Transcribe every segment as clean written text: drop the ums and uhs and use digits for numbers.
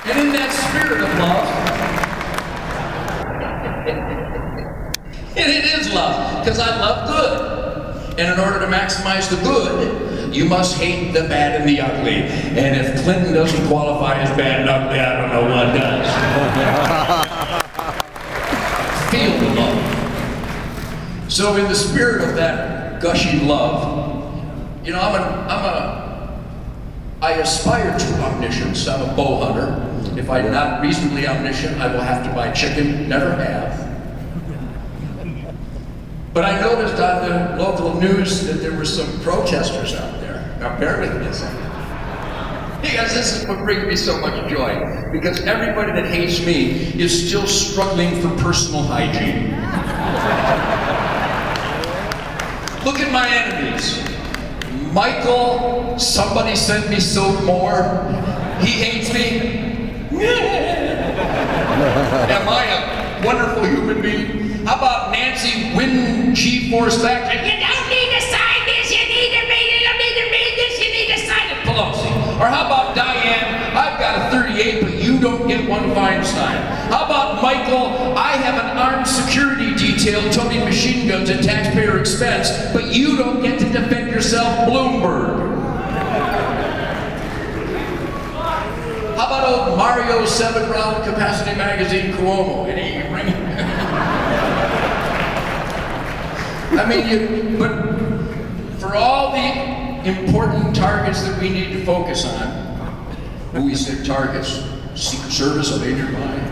And in that spirit of love, and it is love, because I love good. And in order to maximize the good, you must hate the bad and the ugly. And if Clinton doesn't qualify as bad and ugly, I don't know what does. Feel the love. So in the spirit of that gushing love, you know, I aspire to omniscience. I'm a bow hunter. If I'm not reasonably omniscient, I will have to buy chicken. Never have. But I noticed on the local news that there were some protesters out there. Now bear with me a second. Because this is what brings me so much joy. Because everybody that hates me is still struggling for personal hygiene. Look at my enemies. Michael, somebody sent me soap more. He hates me. Am I a wonderful human being? How about Nancy Wind G-Force Factor? You don't need to sign this, you need to read it, you don't need to read this, you need to sign it, Pelosi. Or how about Diane? I've got a 38, but you don't get one Feinstein. How about Michael? I have an armed security detail toting machine guns at taxpayer expense, but you don't get to defend yourself, Bloomberg. How about old Mario 7-round capacity magazine Cuomo? It ain't ringing. I mean, but for all the important targets that we need to focus on, who we said targets, Secret Service, I made your mind.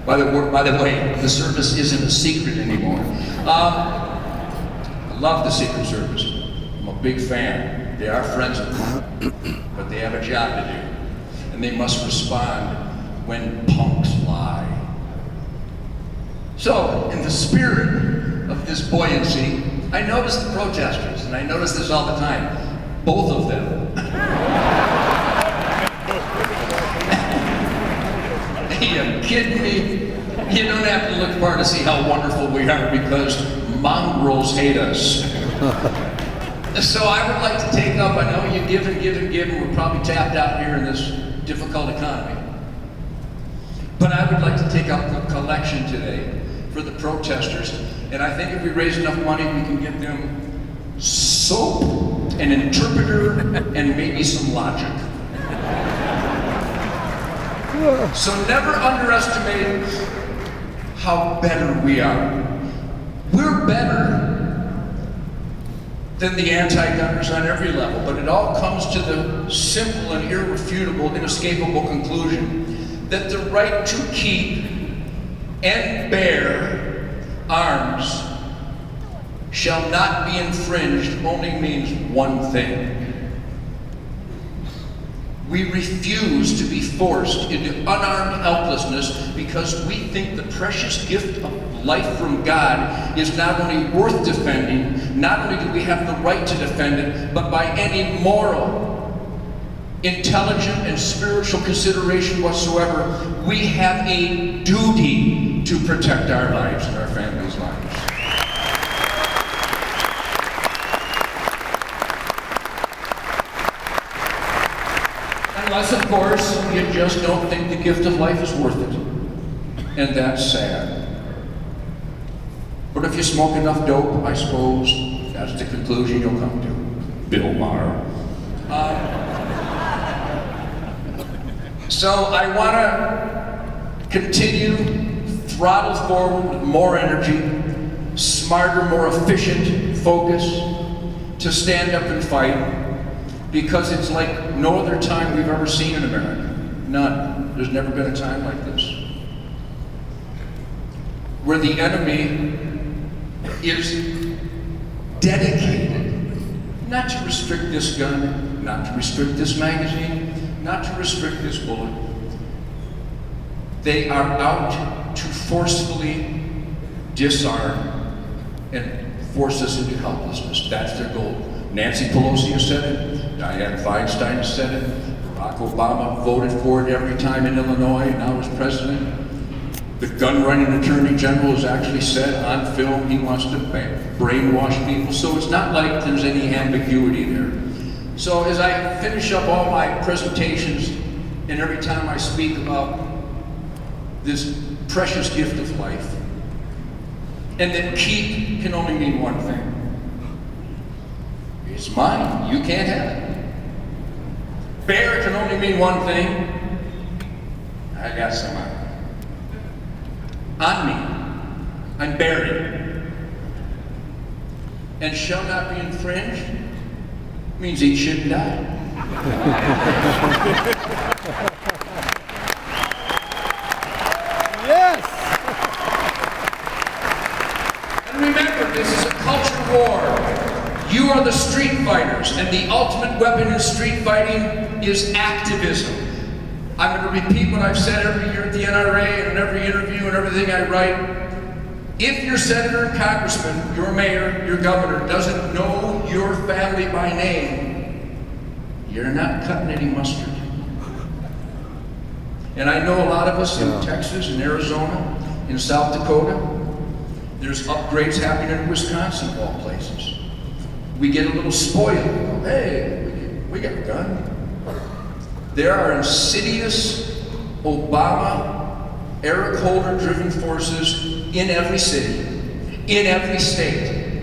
By the way, the service isn't a secret anymore. I love the Secret Service. I'm a big fan. They are friends of mine, but they have a job to do, and they must respond when punks lie. So, in the spirit of this buoyancy, I notice the protesters, and I notice this all the time, both of them. Are you kidding me? You don't have to look far to see how wonderful we are, because mongrels hate us. So I would like to take up, I know you give and give and give, and we're probably tapped out here in this difficult economy. But I would like to take up a collection today for the protesters. And I think if we raise enough money, we can get them soap, an interpreter, and maybe some logic. So never underestimate how better we are. We're better than the anti-gunners on every level, but it all comes to the simple and irrefutable, inescapable conclusion that the right to keep and bear arms shall not be infringed only means one thing. We refuse to be forced into unarmed helplessness because we think the precious gift of life from God is not only worth defending, not only do we have the right to defend it, but by any moral, intelligent, and spiritual consideration whatsoever, we have a duty to protect our lives and our families' lives. Unless, of course, you just don't think the gift of life is worth it. And that's sad. But if you smoke enough dope, I suppose that's the conclusion you'll come to. Bill Maher. So I want to continue, throttle forward with more energy, smarter, more efficient focus, to stand up and fight. Because it's like no other time we've ever seen in America. None. There's never been a time like this. Where the enemy is dedicated not to restrict this gun, not to restrict this magazine, not to restrict this bullet. They are out to forcefully disarm and force us into helplessness. That's their goal. Nancy Pelosi has said it, Diane Feinstein has said it, Barack Obama voted for it every time in Illinois, and now as president. The gun-running attorney general has actually said on film he wants to brainwash people, so it's not like there's any ambiguity there. So as I finish up all my presentations, and every time I speak about this precious gift of life, and that keep can only mean one thing. It's mine, you can't have it. Bear can only mean one thing. I got some on me. I'm buried. And shall not be infringed means he shouldn't die. Yes! And remember, this is a culture war. You are the street fighters, and the ultimate weapon in street fighting is activism. I'm going to repeat what I've said every year at the NRA and in every interview and everything I write. If your senator and congressman, your mayor, your governor doesn't know your family by name, you're not cutting any mustard. And I know a lot of us in Texas and Arizona, in South Dakota, there's upgrades happening in Wisconsin, of all places. We get a little spoiled. Hey, we got a gun. There are insidious Obama, Eric Holder-driven forces in every city, in every state.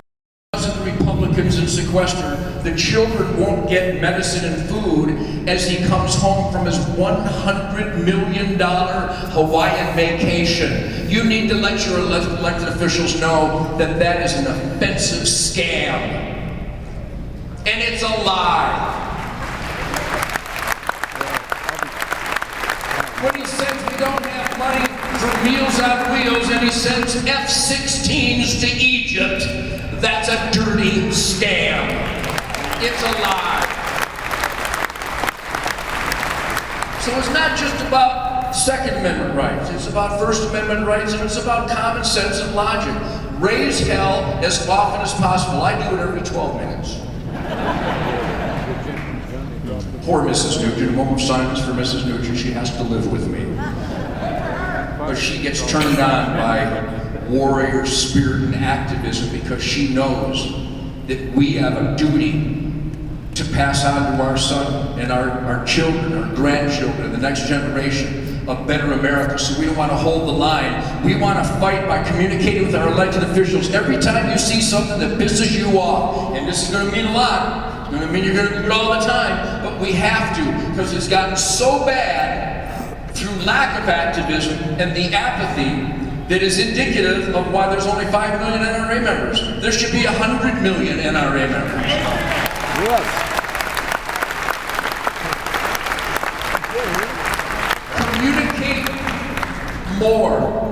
Because of the Republicans in sequester, the children won't get medicine and food as he comes home from his $100 million Hawaiian vacation. You need to let your elected officials know that that is an offensive scam. And it's a lie. When he says we don't have money for Meals on Wheels and he sends F-16s to Egypt, that's a dirty scam. It's a lie. So it's not just about Second Amendment rights, it's about First Amendment rights, and it's about common sense and logic. Raise hell as often as possible. I do it every 12 minutes. Poor Mrs. Nugent, a moment of silence for Mrs. Nugent. She has to live with me. But she gets turned on by warrior spirit and activism because she knows that we have a duty to pass on to our son and our children, our grandchildren, the next generation, a better America. So we don't want to hold the line. We want to fight by communicating with our elected officials. Every time you see something that pisses you off, and this is going to mean a lot, it's going to mean you're going to do it all the time, but we have to, because it's gotten so bad through lack of activism and the apathy that is indicative of why there's only 5 million NRA members. There should be 100 million NRA members. Yes. Communicate more.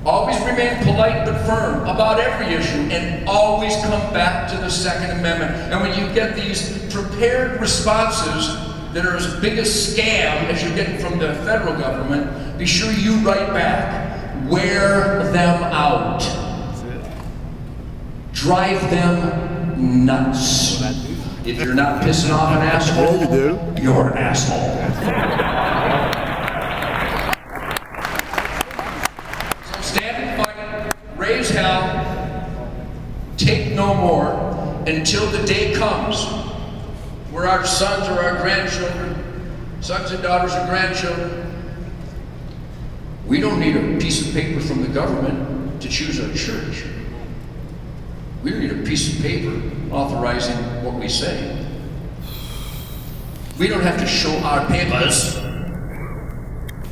Always remain polite but firm about every issue, and always come back to the Second Amendment. And when you get these prepared responses that are as big a scam as you're getting from the federal government, be sure you write back. Wear them out. Drive them nuts. If you're not pissing off an asshole, you're an asshole. Raise hell, take no more, until the day comes where our sons or our grandchildren, sons and daughters or grandchildren, we don't need a piece of paper from the government to choose our church. We don't need a piece of paper authorizing what we say. We don't have to show our papers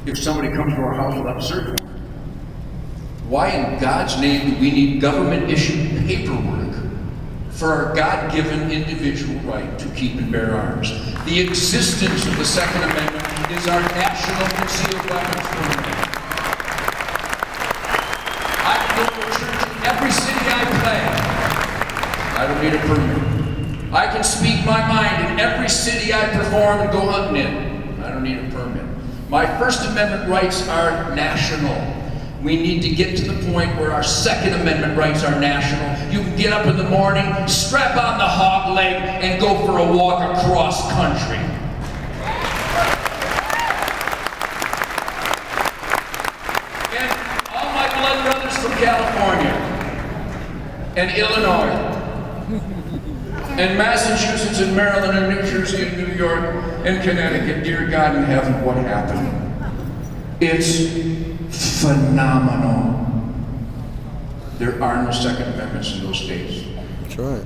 if somebody comes to our house without a search warrant. Why in God's name do we need government-issued paperwork for our God-given individual right to keep and bear arms? The existence of the Second Amendment is our national concealed weapons program. I can go to a church in every city I play. I don't need a permit. I can speak my mind in every city I perform and go hunting in. I don't need a permit. My First Amendment rights are national. We need to get to the point where our Second Amendment rights are national. You can get up in the morning, strap on the hog leg, and go for a walk across country. And all my blood brothers from California, and Illinois, and Massachusetts, and in Maryland and New Jersey and New York and Connecticut. Dear God in heaven, what happened? It's phenomenal. There are no Second Amendments in those states. That's right.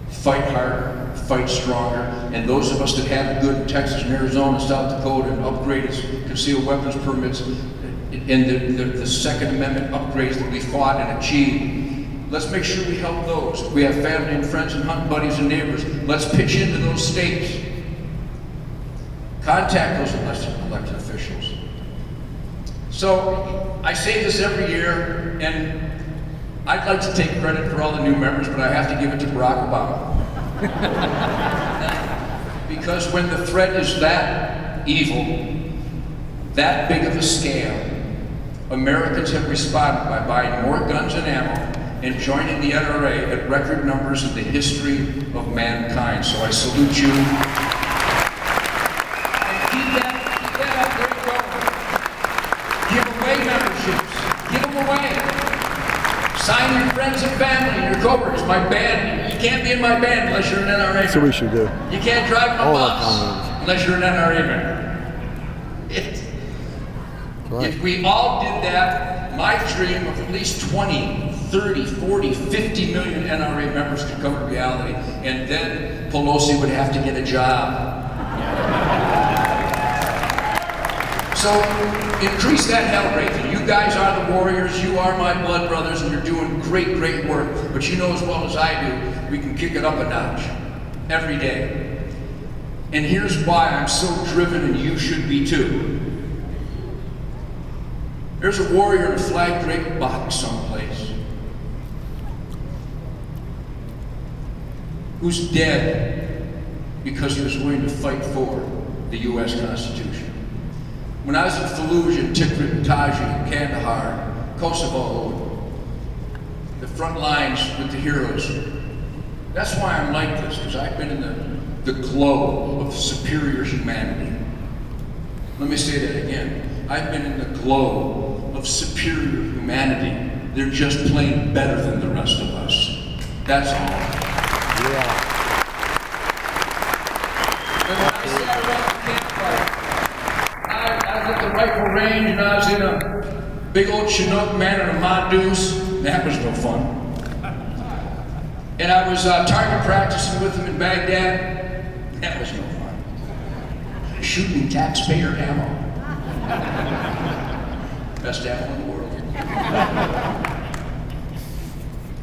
Fight harder, fight stronger, and those of us that have it good in Texas and Arizona, South Dakota, and upgraded concealed weapons permits, and the Second Amendment upgrades that we fought and achieved, let's make sure we help those. We have family and friends and hunting buddies and neighbors. Let's pitch into those states. Contact those elected officials. So, I say this every year, and I'd like to take credit for all the new members, but I have to give it to Barack Obama. Because when the threat is that evil, that big of a scale, Americans have responded by buying more guns and ammo and joining the NRA at record numbers in the history of mankind. So I salute you. And keep that up, there you go. Give away memberships. Give them away. Sign your friends and family and your coworkers. My band, you can't be in my band unless you're an NRA member. That's what we should do. You can't drive my bus unless you're an NRA member. Right. If we all did that, my dream of at least 20, 30, 40, 50 million NRA members could come to reality, and then Pelosi would have to get a job. So increase that hell rating. You guys are the warriors, you are my blood brothers, and you're doing great, great work. But you know as well as I do, we can kick it up a notch every day. And here's why I'm so driven, and you should be too. There's a warrior in a flag draped box someplace who's dead because he was willing to fight for the U.S. Constitution. When I was in Fallujah, Tikrit, and Taji, Kandahar, Kosovo, the front lines with the heroes, that's why I'm like this, because I've been in the glow of superior humanity. Let me say that again. I've been in the glow of superior humanity. They're just plain better than the rest of us. That's all. Yeah. And when I sat around the campfire, I was at the rifle range and I was in a big old Chinook man and a Mongoose. That was no fun. And I was target practicing with them in Baghdad. That was no fun. Shooting taxpayer ammo. Best ammo in the world.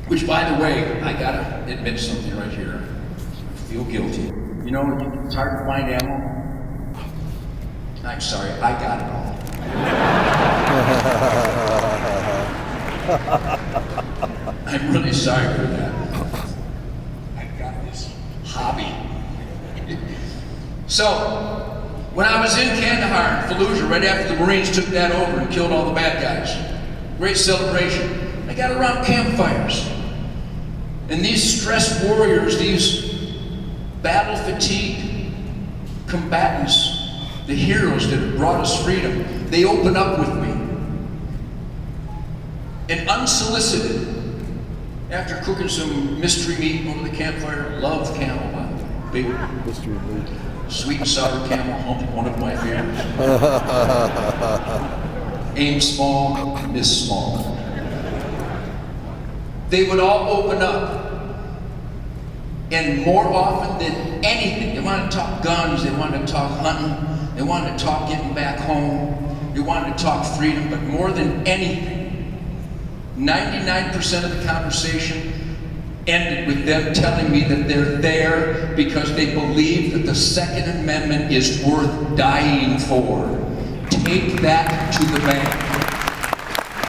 Which, by the way, I gotta admit something right here. I feel guilty. You know, it's hard to find ammo. I'm sorry, I got it all. I'm really sorry for that. I got this hobby. So, when I was in Kandahar, Fallujah, right after the Marines took that over and killed all the bad guys, great celebration. I got around campfires. And these stressed warriors, these battle-fatigued combatants, the heroes that have brought us freedom, they open up with me. And unsolicited, after cooking some mystery meat over the campfire, love camel, by the way, big Mystery meat. sweet and sour camel hump, one of my favorites. Aim small, miss small. They would all open up. And more often than anything, they want to talk guns, they want to talk hunting, they want to talk getting back home, they want to talk freedom, but more than anything, 99% of the conversation ended with them telling me that they're there because they believe that the Second Amendment is worth dying for. Take that to the bank.